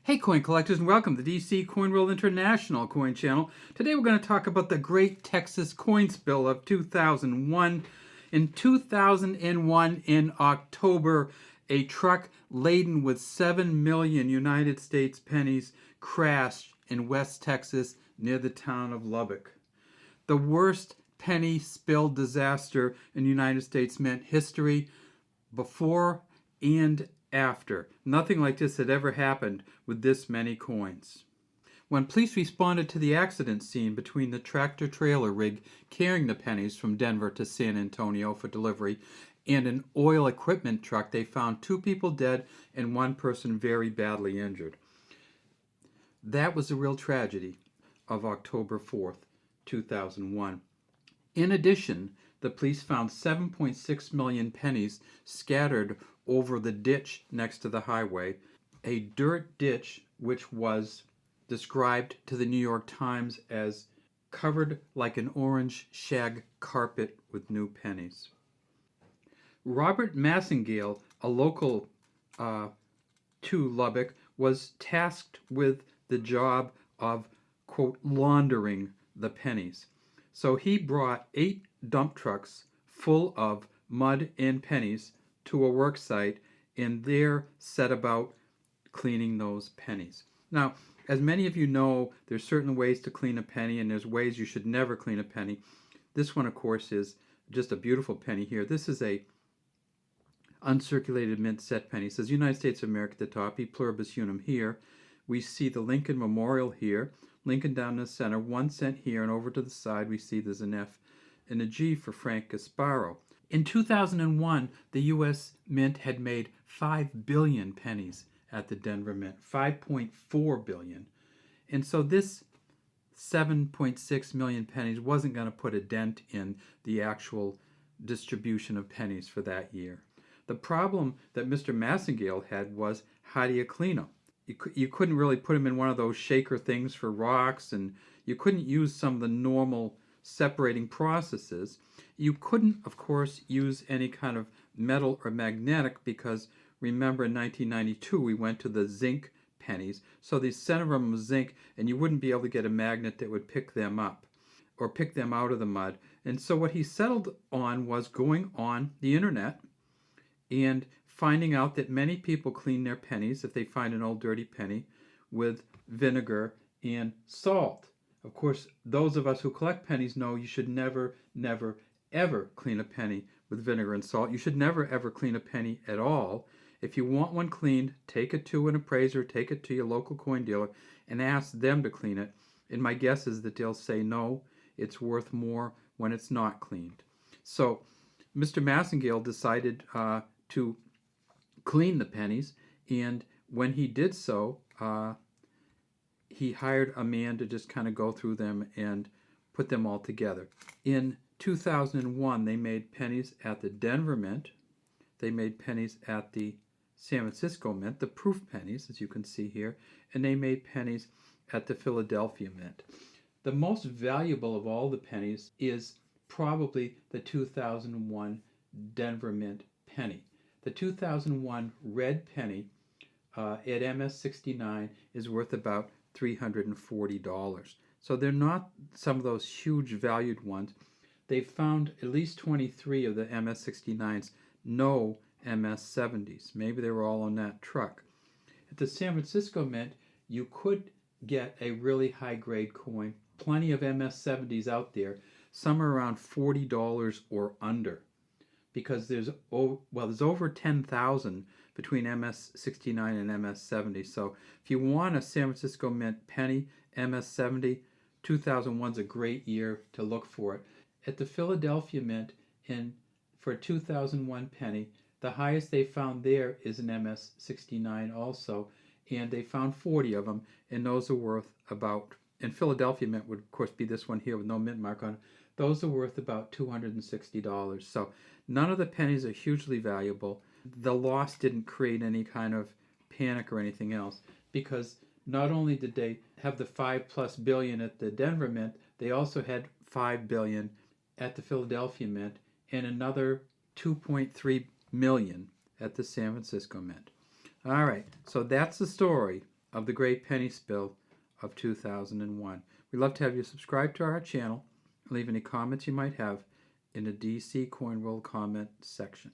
Hey coin collectors, and welcome to the DC Coin World International Coin Channel. Today we're going to talk about the Great Texas Coin Spill of 2001. In 2001, in October, a truck laden with 7 million United States pennies crashed in West Texas near the town of Lubbock. The worst penny spill disaster in the United States meant history before and after. Nothing like this had ever happened with this many coins. When police responded to the accident scene between the tractor-trailer rig carrying the pennies from Denver to San Antonio for delivery and an oil equipment truck, they found 2 people dead and 1 person very badly injured. That was the real tragedy of October 4th, 2001. In addition, the police found 7.6 million pennies scattered over the ditch next to the highway, a dirt ditch which was described to the New York Times as covered like an orange shag carpet with new pennies. Robert Massengale, a local to Lubbock, was tasked with the job of, quote, laundering the pennies. So he brought 8 dump trucks full of mud and pennies to a work site and there set about cleaning those pennies. Now, as many of you know, there's certain ways to clean a penny and there's ways you should never clean a penny. This one, of course, is just a beautiful penny here. This is a uncirculated mint set penny. It says United States of America at the top, E pluribus unum here. We see the Lincoln Memorial here, Lincoln down in the center, 1 cent here, and over to the side we see there's an F and a G for Frank Gasparo. In 2001, the U.S. Mint had made 5 billion pennies at the Denver Mint, 5.4 billion. And so this 7.6 million pennies wasn't going to put a dent in the actual distribution of pennies for that year. The problem that Mr. Massengale had was, how do you clean them? You couldn't really put them in one of those shaker things for rocks, and you couldn't use some of the normal separating processes. You couldn't, of course, use any kind of metal or magnetic because, remember, in 1992 we went to the zinc pennies, so the center of them was zinc, and you wouldn't be able to get a magnet that would pick them up or pick them out of the mud. And so what he settled on was going on the internet and finding out that many people clean their pennies, if they find an old dirty penny, with vinegar and salt. Of course, those of us who collect pennies know you should never, never, ever clean a penny with vinegar and salt. You should never, ever clean a penny at all. If you want one cleaned, take it to an appraiser, take it to your local coin dealer, and ask them to clean it. And my guess is that they'll say, no, it's worth more when it's not cleaned. So Mr. Massengale decided to clean the pennies, and when he did so, he hired a man to just kind of go through them and put them all together. In 2001, they made pennies at the Denver Mint, they made pennies at the San Francisco Mint, the proof pennies, as you can see here, and they made pennies at the Philadelphia Mint. The most valuable of all the pennies is probably the 2001 Denver Mint penny. The 2001 red penny at MS69 is worth about $340. So they're not some of those huge valued ones. They've found at least 23 of the MS69s, no MS70s. Maybe they were all on that truck. At the San Francisco Mint, you could get a really high-grade coin. Plenty of MS70s out there. Some are around $40 or under, because there's over 10,000 between MS69 and MS70. So if you want a San Francisco Mint penny MS70, 2001's a great year to look for it. At the Philadelphia Mint, for a 2001 penny, the highest they found there is an MS69 also, and they found 40 of them, and those are worth about, and Philadelphia Mint would of course be this one here with no mint mark on it, those are worth about $260. So none of the pennies are hugely valuable. The loss didn't create any kind of panic or anything else, because not only did they have the 5+ billion at the Denver Mint, they also had 5 billion at the Philadelphia Mint and another 2.3 million at the San Francisco Mint. All right, so that's the story of the Great Penny Spill of 2001. We'd love to have you subscribe to our channel and leave any comments you might have in the DC Coin World comment section.